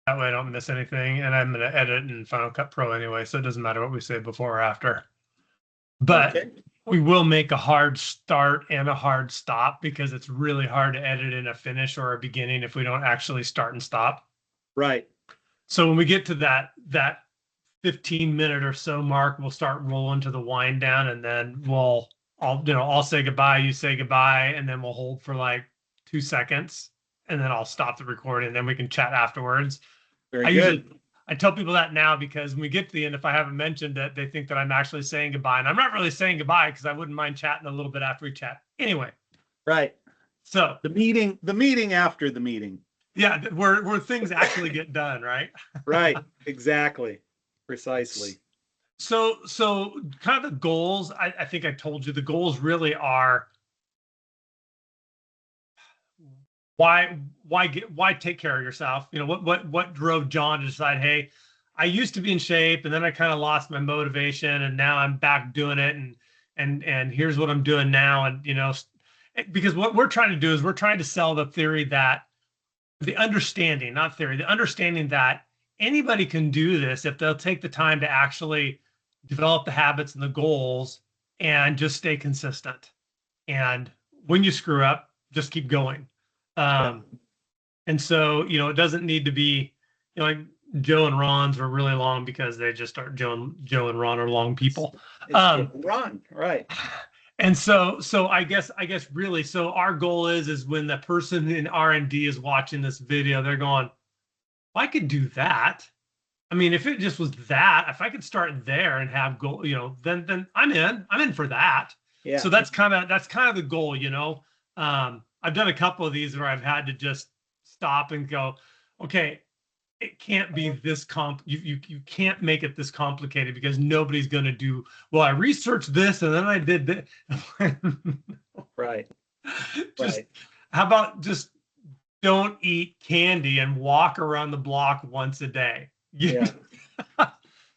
That way I don't miss anything. And I'm going to edit in Final Cut Pro anyway, so it doesn't matter what we say before or after. But Okay. we will make a hard start and a hard stop because it's really hard to edit in a finish or a beginning if we don't actually start and stop. Right. So when we get to that 15-minute or so mark, we'll start rolling to the wind down, and then I'll say goodbye, you say goodbye, and then we'll hold for like 2 seconds, and then I'll stop the recording, and then we can chat afterwards. Very good. I tell people that now because when we get to the end, if I haven't mentioned it, they think that I'm actually saying goodbye, and I'm not really saying goodbye because I wouldn't mind chatting a little bit after we chat. Anyway. Right. So the meeting after the meeting. Yeah, where things actually get done, right? Right. Exactly. Precisely. So kind of the goals, I think I told you the goals really are why take care of yourself? You know, what drove John to decide, hey, I used to be in shape and then I kind of lost my motivation and now I'm back doing it and here's what I'm doing now. And you know, because what we're trying to do is we're trying to sell the theory that the understanding, not theory, the understanding that anybody can do this if they'll take the time to actually develop the habits and the goals and just stay consistent. And when you screw up, just keep going. And so, you know, it doesn't need to be, you know, like Joe and Ron's were really long because they just start Joe and Ron are long people. Ron, right. And so I guess really, so our goal is when the person in R&D is watching this video, they're going, well, I could do that. I mean, if it just was that, if I could start there and have goal, you know, then I'm in for that. Yeah. So that's kind of the goal, you know. I've done a couple of these where I've had to just stop and go, okay, it can't be this you can't make it this complicated because nobody's going to do, well, I researched this and then I did this. Right. Just how about just don't eat candy and walk around the block once a day. Yeah.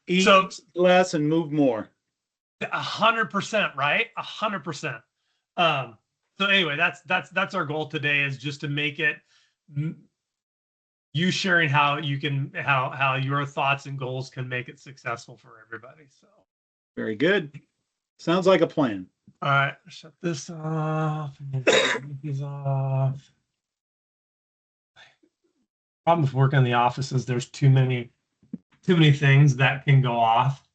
Eat less and move more. 100%, right? 100%. So anyway, that's our goal today, is just to make it you sharing how you can how your thoughts and goals can make it successful for everybody. So very good. Sounds like a plan. All right, shut this off. These off. Problem with working in the office is there's too many things that can go off,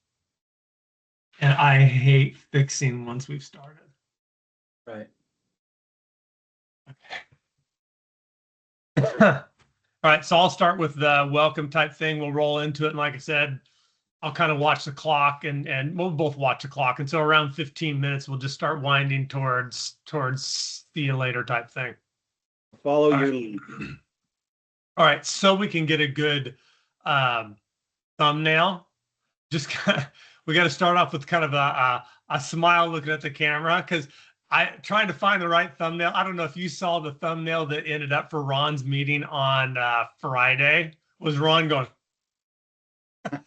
and I hate fixing once we've started. Right. Okay. All right, so I'll start with the welcome type thing. We'll roll into it, and like I said, I'll kind of watch the clock, and we'll both watch the clock, and so around 15 minutes, we'll just start winding towards see you later type thing. Follow your lead. All right, so we can get a good thumbnail. Just we got to start off with kind of a smile looking at the camera, because trying to find the right thumbnail. I don't know if you saw the thumbnail that ended up for Ron's meeting on Friday. Was Ron going?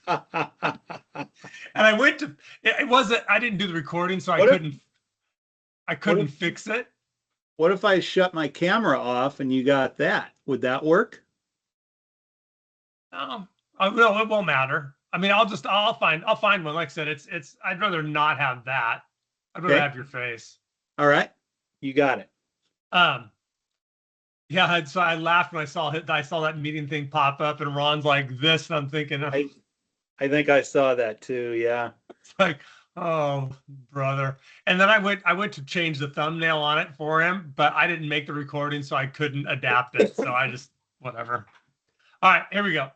And I went to it wasn't. I didn't do the recording, so I couldn't fix it. What if I shut my camera off and you got that? Would that work? No, it won't matter. I mean, I'll find one. Like I said, it's. I'd rather not have that. I'd rather have your face. All right, you got it. Yeah. So I laughed when I saw that meeting thing pop up, and Ron's like this, and I'm thinking, I think I saw that too. Yeah. It's like, oh, brother. And then I went to change the thumbnail on it for him, but I didn't make the recording, so I couldn't adapt it. So I just whatever. All right, here we go.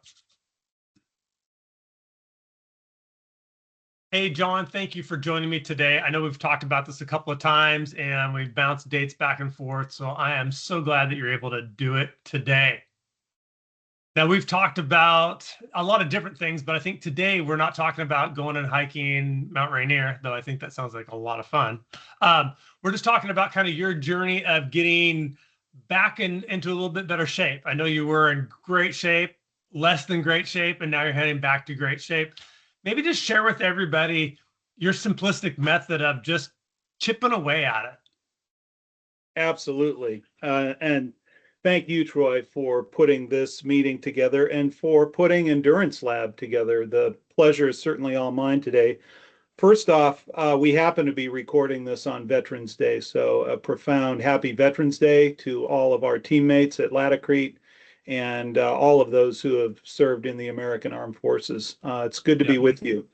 Hey, John, thank you for joining me today. I know we've talked about this a couple of times and we've bounced dates back and forth, so I am so glad that you're able to do it today. Now, we've talked about a lot of different things, but I think today we're not talking about going and hiking Mount Rainier, though I think that sounds like a lot of fun. We're just talking about kind of your journey of getting back into a little bit better shape. I know you were in great shape, less than great shape, and now you're heading back to great shape. Maybe just share with everybody your simplistic method of just chipping away at it. Absolutely. And thank you, Troy, for putting this meeting together and for putting Endurance Lab together. The pleasure is certainly all mine today. First off, we happen to be recording this on Veterans Day, so a profound happy Veterans Day to all of our teammates at Laticrete and all of those who have served in the American Armed Forces. It's good to be Yep. with you.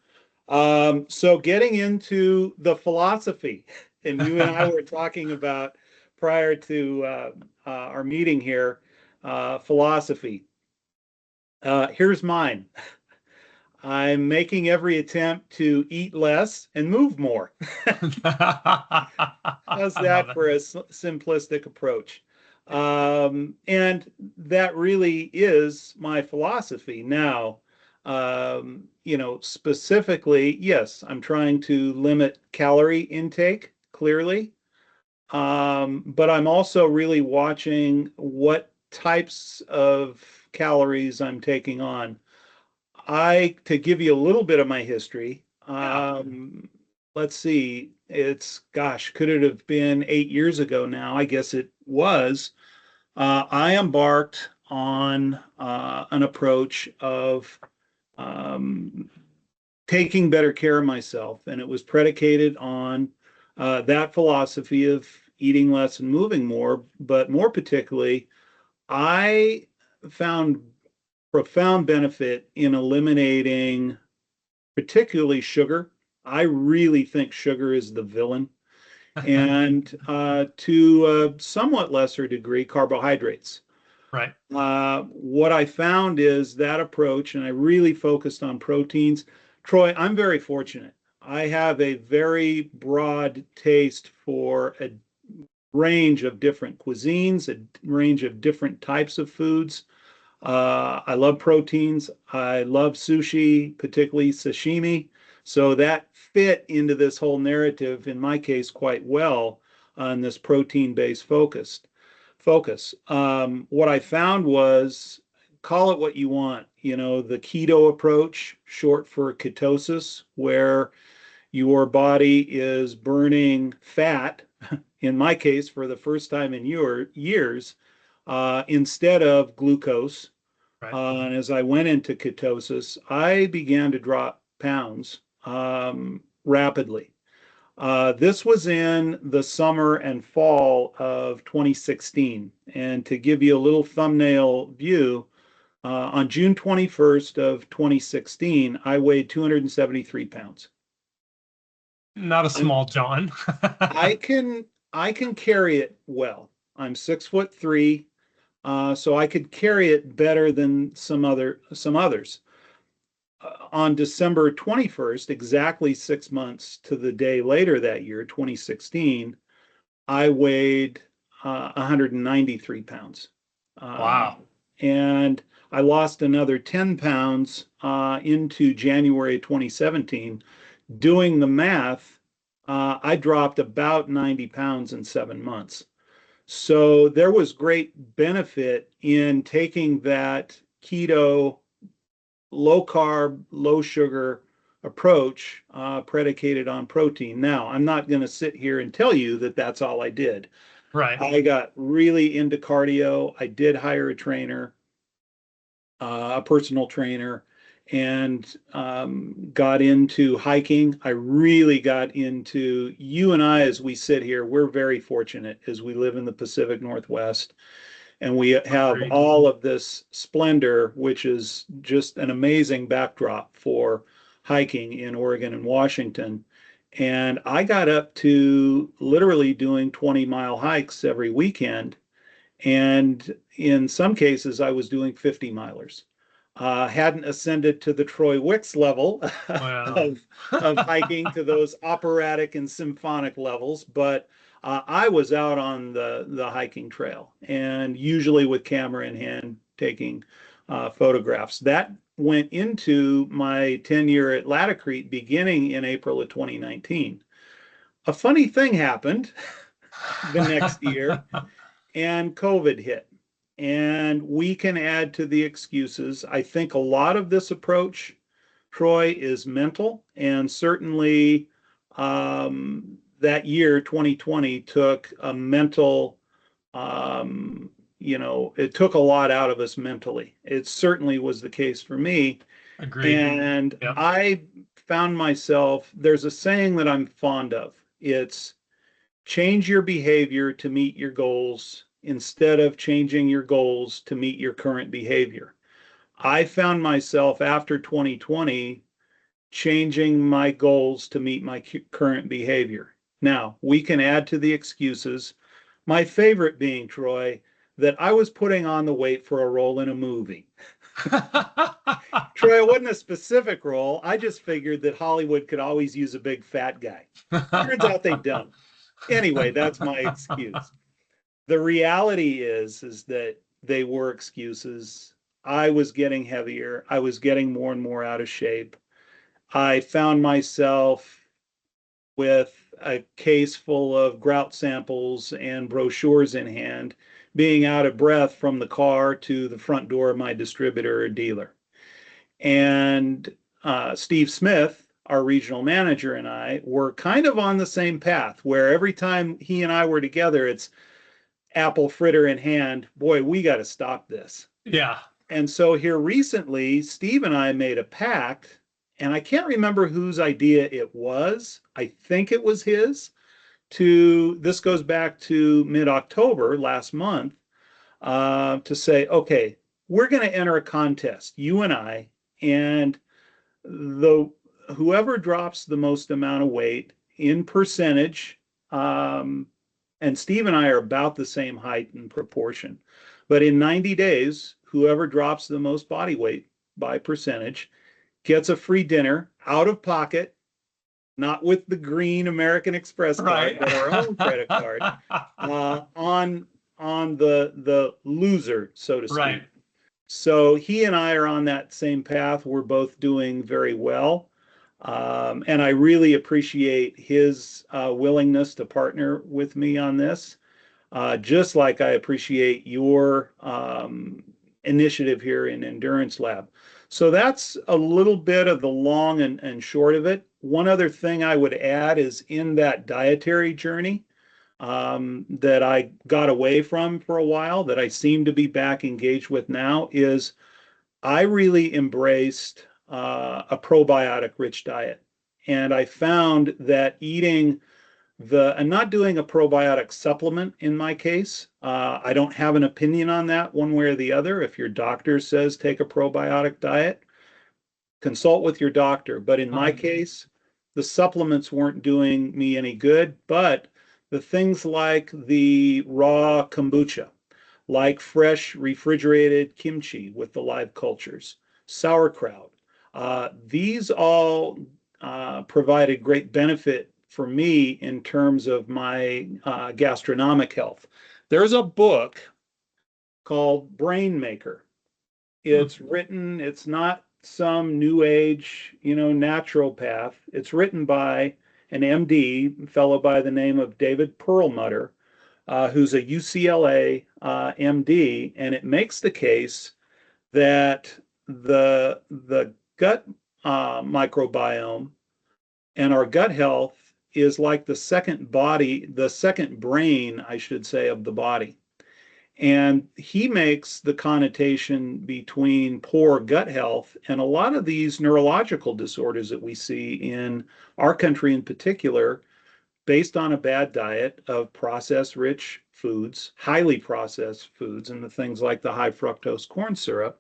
So getting into the philosophy, and you and I were talking about prior to our meeting here, philosophy. Here's mine. I'm making every attempt to eat less and move more. How's I love that it. for a simplistic approach? And that really is my philosophy. Now, specifically, yes, I'm trying to limit calorie intake, clearly. But I'm also really watching what types of calories I'm taking on. To give you a little bit of my history, Yeah. let's see, gosh, could it have been 8 years ago now? I guess it was. I embarked on an approach of um, taking better care of myself, and it was predicated on that philosophy of eating less and moving more. But more particularly, I found profound benefit in eliminating particularly sugar. I really think sugar is the villain, and to a somewhat lesser degree, carbohydrates. Right. What I found is that approach, and I really focused on proteins. Troy, I'm very fortunate. I have a very broad taste for a range of different cuisines, a range of different types of foods. I love proteins. I love sushi, particularly sashimi. So that fit into this whole narrative, in my case, quite well on this protein-based focus. What I found was, call it what you want, the keto approach, short for ketosis, where your body is burning fat, in my case, for the first time in years, instead of glucose. Right. And as I went into ketosis, I began to drop pounds rapidly. This was in the summer and fall of 2016. And to give you a little thumbnail view, on June 21st of 2016, I weighed 273 pounds. Not a I'm, small John. I can carry it well. I'm 6'3", so I could carry it better than some others. On December 21st, exactly 6 months to the day later that year, 2016, I weighed 193 pounds. Uh, Wow. and I lost another 10 pounds into January 2017. Doing the math, I dropped about 90 pounds in 7 months. So there was great benefit in taking that keto, low carb, low sugar approach predicated on protein. Now, I'm not going to sit here and tell you that that's all I did. Right. I got really into cardio. I did hire a trainer, a personal trainer, and got into hiking. I really got into, you and I, as we sit here, we're very fortunate as we live in the Pacific Northwest. And we have Agreed. all of this splendor, which is just an amazing backdrop for hiking in Oregon and Washington. And I got up to literally doing 20-mile hikes every weekend. And in some cases, I was doing 50 milers. Hadn't ascended to the Troy Wicks level Well, of hiking to those operatic and symphonic levels, but I was out on the hiking trail and usually with camera in hand taking photographs. That went into my tenure at Laticrete beginning in April of 2019. A funny thing happened the next year, and COVID hit. And we can add to the excuses. I think a lot of this approach, Troy, is mental, and certainly that year, 2020, took a mental, it took a lot out of us mentally. It certainly was the case for me. Agreed. And Yep. I found myself, there's a saying that I'm fond of. It's change your behavior to meet your goals instead of changing your goals to meet your current behavior. I found myself after 2020 changing my goals to meet my current behavior. Now, we can add to the excuses. My favorite being, Troy, that I was putting on the weight for a role in a movie. Troy, it wasn't a specific role. I just figured that Hollywood could always use a big fat guy. Turns out they don't. Anyway, that's my excuse. The reality is that they were excuses. I was getting heavier. I was getting more and more out of shape. I found myself with a case full of grout samples and brochures in hand, being out of breath from the car to the front door of my distributor or dealer. And Steve Smith, our regional manager, and I were kind of on the same path where every time he and I were together, it's apple fritter in hand. Boy, we got to stop this. Yeah. And so here recently, Steve and I made a pact, and I can't remember whose idea it was. I think it was his. This goes back to mid-October last month, to say, okay, we're going to enter a contest, you and I, and the whoever drops the most amount of weight in percentage, and Steve and I are about the same height and proportion, but in 90 days, whoever drops the most body weight by percentage gets a free dinner out of pocket, not with the green American Express card, Right. but our own credit card, on the loser, so to speak. Right. So he and I are on that same path. We're both doing very well. And I really appreciate his willingness to partner with me on this, just like I appreciate your initiative here in Endurance Lab. So that's a little bit of the long and short of it. One other thing I would add is in that dietary journey, that I got away from for a while, that I seem to be back engaged with now, is I really embraced a probiotic rich diet. And I found that and not doing a probiotic supplement in my case, I don't have an opinion on that one way or the other. If your doctor says take a probiotic diet, consult with your doctor. But in my case, the supplements weren't doing me any good, but the things like the raw kombucha, like fresh refrigerated kimchi with the live cultures, sauerkraut, these all provided great benefit for me in terms of my gastronomic health. There's a book called Brain Maker. It's not some new age, naturopath. It's written by an MD, fellow by the name of David Perlmutter, who's a UCLA MD, and it makes the case that the gut microbiome and our gut health is like the second body, the second brain, I should say, of the body. And he makes the connotation between poor gut health and a lot of these neurological disorders that we see in our country in particular, based on a bad diet of processed rich foods, highly processed foods, and the things like the high fructose corn syrup,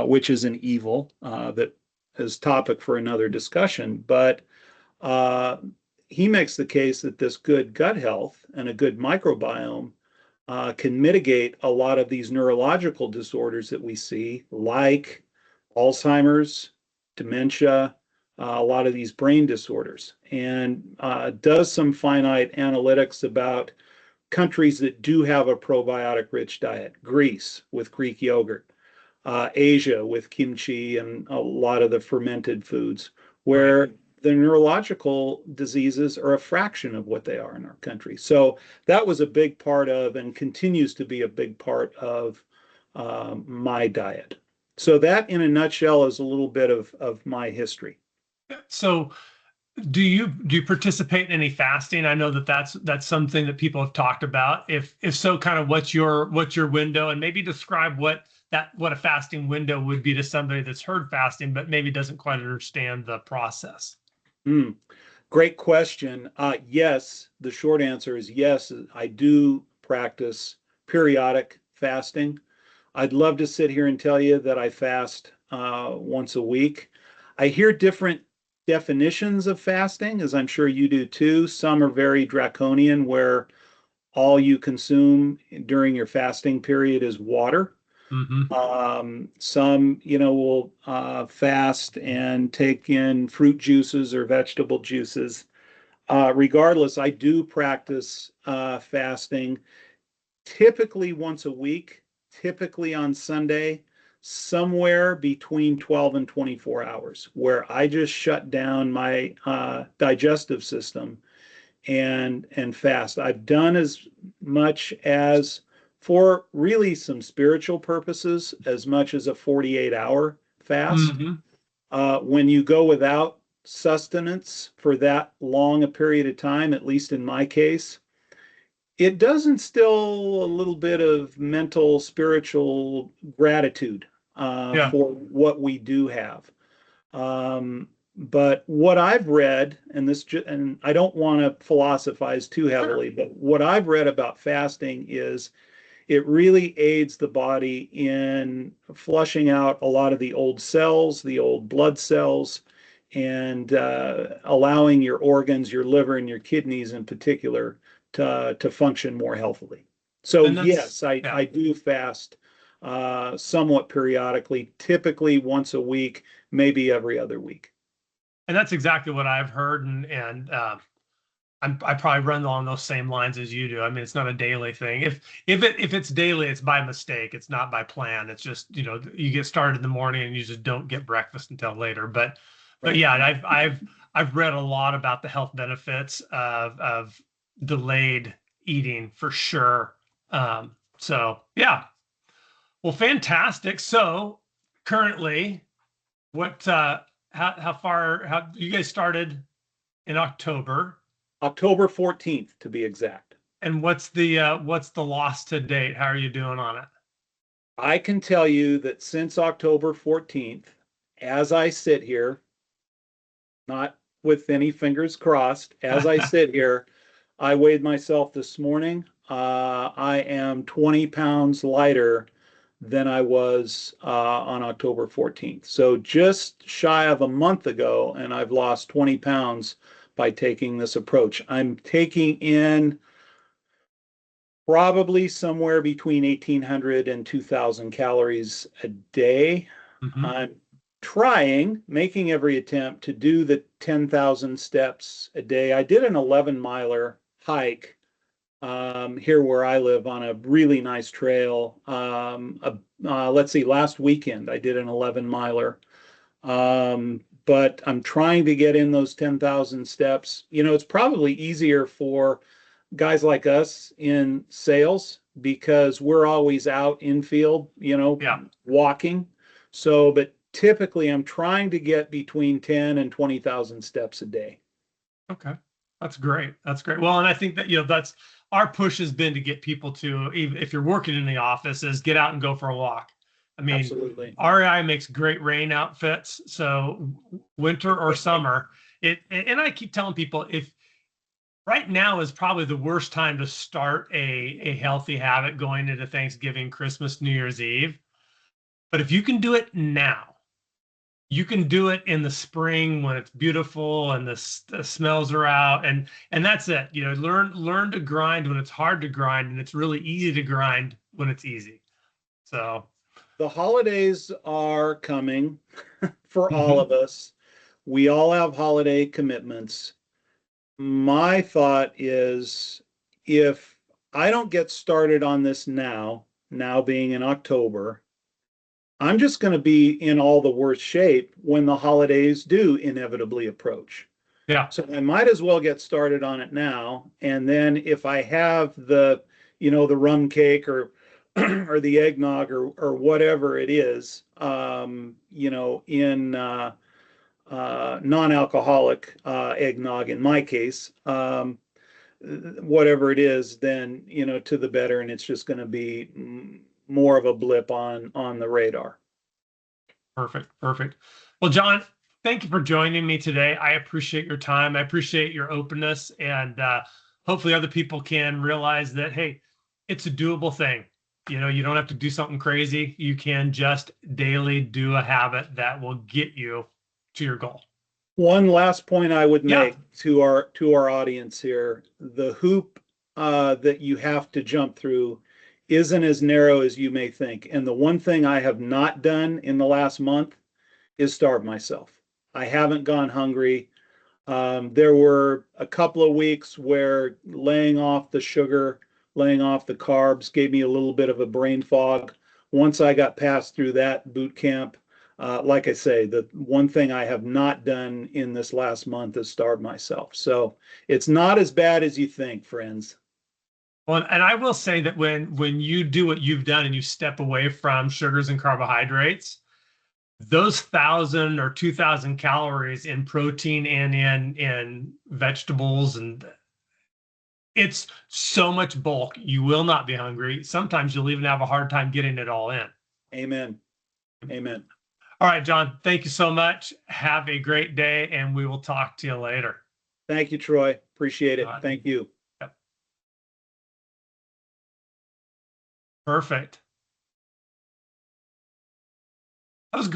which is an evil that is topic for another discussion. But uh, he makes the case that this good gut health and a good microbiome can mitigate a lot of these neurological disorders that we see, like Alzheimer's, dementia, a lot of these brain disorders, and does some finite analytics about countries that do have a probiotic rich diet. Greece with Greek yogurt, Asia with kimchi and a lot of the fermented foods, where Right. the neurological diseases are a fraction of what they are in our country. So that was a big part of, and continues to be a big part of, my diet. So that, in a nutshell, is a little bit of my history. So Do you participate in any fasting? I know that that's something that people have talked about. If so, kind of what's your window, and maybe describe what a fasting window would be to somebody that's heard fasting but maybe doesn't quite understand the process. Hmm. Great question. Yes, the short answer is yes. I do practice periodic fasting. I'd love to sit here and tell you that I fast once a week. I hear different definitions of fasting, as I'm sure you do too. Some are very draconian, where all you consume during your fasting period is water. Hmm. Some, will fast and take in fruit juices or vegetable juices. Regardless, I do practice fasting typically once a week, typically on Sunday, somewhere between 12 and 24 hours, where I just shut down my digestive system and fast. I've done as much as, for really some spiritual purposes, as much as a 48-hour fast. Hmm. When you go without sustenance for that long a period of time, at least in my case, it does instill a little bit of mental, spiritual gratitude Yeah. for what we do have. But what I've read, and I don't want to philosophize too Sure. heavily, but what I've read about fasting is it really aids the body in flushing out a lot of the old cells, the old blood cells, and allowing your organs, your liver and your kidneys in particular, to function more healthily. So And that's yes, I, yeah. I do fast somewhat periodically, typically once a week, maybe every other week. And that's exactly what I've heard, and I probably run along those same lines as you do. I mean, it's not a daily thing. If it's daily, it's by mistake. It's not by plan. It's just, you get started in the morning and you just don't get breakfast until later. But Right. yeah, I've read a lot about the health benefits of delayed eating for sure. So yeah, well, fantastic. So currently, what how far how you guys started in October? October 14th, to be exact. And what's the loss to date? How are you doing on it? I can tell you that since October 14th, as I sit here, not with any fingers crossed, as I sit here, I weighed myself this morning. I am 20 pounds lighter than I was on October 14th. So just shy of a month ago, and I've lost 20 pounds by taking this approach. I'm taking in probably somewhere between 1,800 and 2,000 calories a day. Hmm. I'm making every attempt to do the 10,000 steps a day. I did an 11-miler hike here where I live on a really nice trail. Let's see, last weekend I did an 11-miler. But I'm trying to get in those 10,000 steps. It's probably easier for guys like us in sales because we're always out in field, Yeah. walking. So, but typically I'm trying to get between 10 and 20,000 steps a day. Okay. That's great. That's great. Well, and I think that that's our push has been to get people to, even if you're working in the office, is get out and go for a walk. I mean, Absolutely. REI makes great rain outfits, so winter or summer. And I keep telling people, if right now is probably the worst time to start a healthy habit going into Thanksgiving, Christmas, New Year's Eve. But if you can do it now, you can do it in the spring when it's beautiful and the smells are out, and that's it. Learn to grind when it's hard to grind, and it's really easy to grind when it's easy. So The holidays are coming for all of mhm. us. We all have holiday commitments. My thought is, if I don't get started on this now being in October, I'm just going to be in all the worst shape when the holidays do inevitably approach. Yeah. So I might as well get started on it now. And then if I have the rum cake or or the eggnog or whatever it is, in non-alcoholic eggnog in my case, whatever it is, then, to the better, and it's just going to be more of a blip on the radar. Perfect. Perfect. Well, Jon, thank you for joining me today. I appreciate your time. I appreciate your openness, and hopefully other people can realize that, hey, it's a doable thing. You don't have to do something crazy. You can just daily do a habit that will get you to your goal. One last point I would Yeah. make to our audience here: the hoop that you have to jump through isn't as narrow as you may think. And the one thing I have not done in the last month is starve myself. I haven't gone hungry. There were a couple of weeks where laying off the sugar, laying off the carbs gave me a little bit of a brain fog. Once I got past through that boot camp, like I say, the one thing I have not done in this last month is starve myself. So it's not as bad as you think, friends. Well, and I will say that when you do what you've done and you step away from sugars and carbohydrates, those 1,000 or 2,000 calories in protein and in vegetables, and it's so much bulk, you will not be hungry. Sometimes you'll even have a hard time getting it all in. Amen. Amen. All right, Jon, thank you so much. Have a great day, and we will talk to you later. Thank you, Troy. Appreciate it. Thank you. Yep. Perfect. That was great.